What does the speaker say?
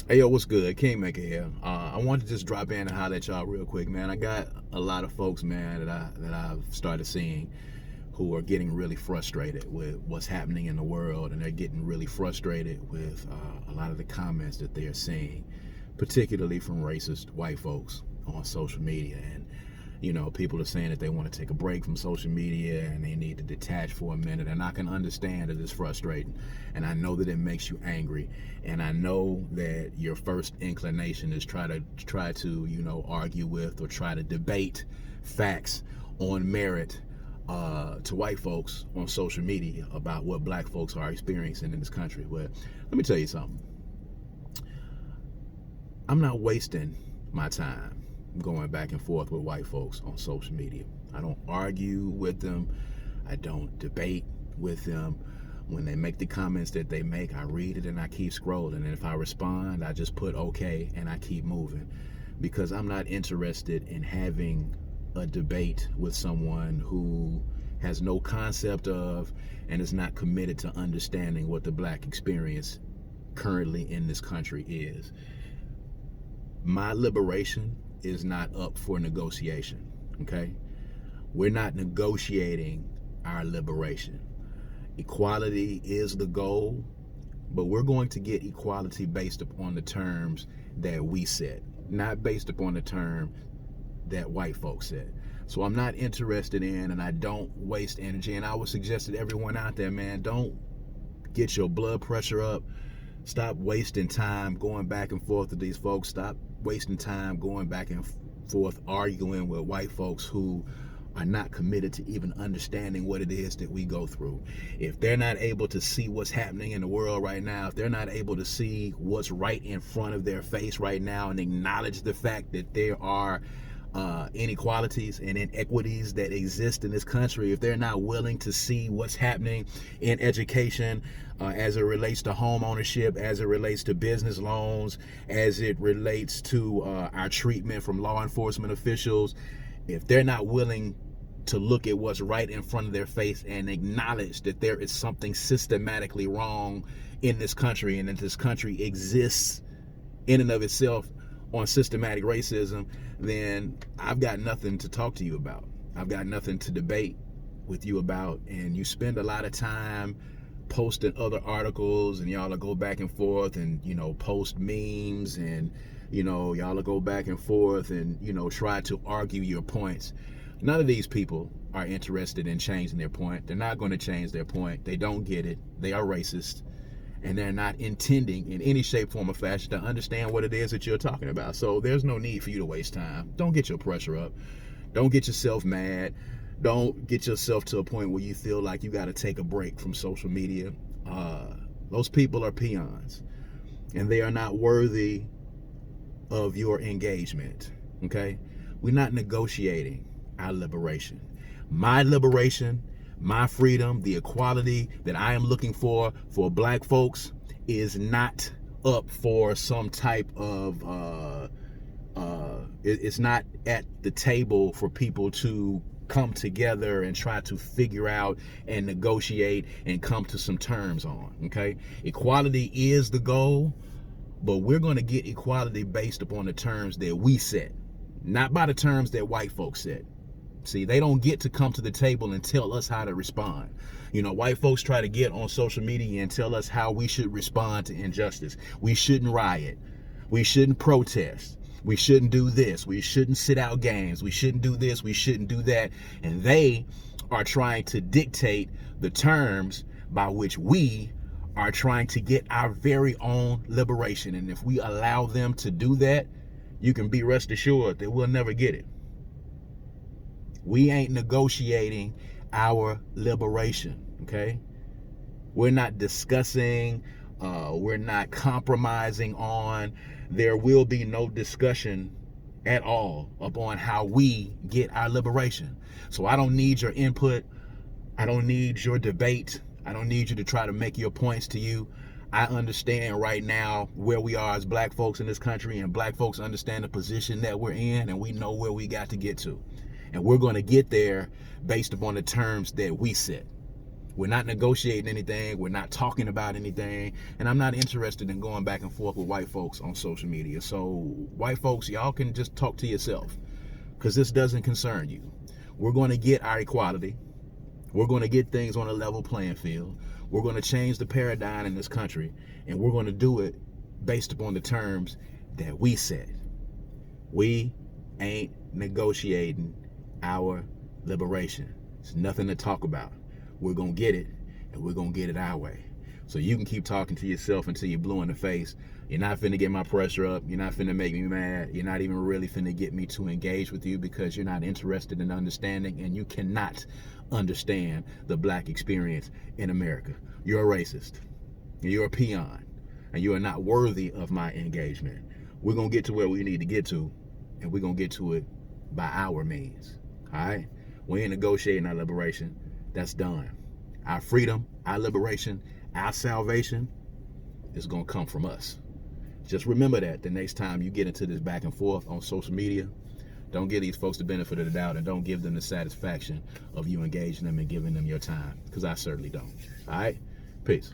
Hey yo, what's good? Kingmaker here. I wanted to just drop in and holler at y'all real quick, man. I got a lot of folks, man, that I've started seeing who are getting really frustrated with what's happening in the world, and they're getting really frustrated with a lot of the comments that they're seeing, particularly from racist white folks on social media. And people are saying that they want to take a break from social media and they need to detach for a minute. And I can understand that it's frustrating. And I know that it makes you angry. And I know that your first inclination is try to argue with or try to debate facts on merit to white folks on social media about what black folks are experiencing in this country. But let me tell you something. I'm not wasting my time going back and forth with white folks on social media. I don't argue with them. I don't debate with them. When they make the comments that they make, I read it and I keep scrolling. And if I respond, I just put okay and I keep moving. Because I'm not interested in having a debate with someone who has no concept of and is not committed to understanding what the black experience currently in this country is. My liberation is not up for negotiation, okay? We're not negotiating our liberation. Equality is the goal, but we're going to get equality based upon the terms that we set, not based upon the term that white folks set. So I'm not interested in, and I don't waste energy, and I would suggest that everyone out there, man, don't get your blood pressure up. Stop wasting time going back and forth with these folks. Stop wasting time going back and forth arguing with white folks who are not committed to even understanding what it is that we go through. If they're not able to see what's happening in the world right now, if they're not able to see what's right in front of their face right now and acknowledge the fact that there are inequalities and inequities that exist in this country, if they're not willing to see what's happening in education, as it relates to home ownership, as it relates to business loans, as it relates to our treatment from law enforcement officials, if they're not willing to look at what's right in front of their face and acknowledge that there is something systematically wrong in this country and that this country exists in and of itself on systematic racism, then I've got nothing to talk to you about. I've got nothing to debate with you about. And you spend a lot of time posting other articles, and y'all will go back and forth and post memes, and y'all will go back and forth and try to argue your points. None of these people are interested in changing their point. They're not going to change their point. They don't get it. They are racist, and they're not intending in any shape, form, or fashion to understand what it is that you're talking about. So there's no need for you to waste time. Don't get your pressure up. Don't get yourself mad. Don't get yourself to a point where you feel like you got to take a break from social media. Those people are peons, and they are not worthy of your engagement, okay? We're not negotiating our liberation. My liberation, my freedom, the equality that I am looking for black folks is not up for some type of it's not at the table for people to come together and try to figure out and negotiate and come to some terms on, okay? Equality is the goal, but we're going to get equality based upon the terms that we set, not by the terms that white folks set. See, they don't get to come to the table and tell us how to respond. White folks try to get on social media and tell us how we should respond to injustice. We shouldn't riot. We shouldn't protest. We shouldn't do this. We shouldn't sit out games. We shouldn't do this. We shouldn't do that. And they are trying to dictate the terms by which we are trying to get our very own liberation. And if we allow them to do that, you can be rest assured that we'll never get it. We ain't negotiating our liberation, okay? We're not discussing, we're not compromising on. There will be no discussion at all upon how we get our liberation. So I don't need your input. I don't need your debate. I don't need you to try to make your points to you. I understand right now where we are as black folks in this country, and black folks understand the position that we're in, and we know where we got to get to. And we're going to get there based upon the terms that we set. We're not negotiating anything. We're not talking about anything. And I'm not interested in going back and forth with white folks on social media. So white folks, y'all can just talk to yourself, because this doesn't concern you. We're going to get our equality. We're going to get things on a level playing field. We're going to change the paradigm in this country, and we're going to do it based upon the terms that we set. We ain't negotiating our liberation. It's nothing to talk about. We're going to get it, and we're going to get it our way. So you can keep talking to yourself until you're blue in the face. You're not finna get my pressure up. You're not finna make me mad. You're not even really finna get me to engage with you, because you're not interested in understanding, and you cannot understand the black experience in America. You're a racist. You're a peon, and you are not worthy of my engagement. We're going to get to where we need to get to, and we're going to get to it by our means. All right? We ain't negotiating our liberation. That's done. Our freedom, our liberation, our salvation is going to come from us. Just remember that the next time you get into this back and forth on social media. Don't give these folks the benefit of the doubt, and don't give them the satisfaction of you engaging them and giving them your time, because I certainly don't. All right? Peace.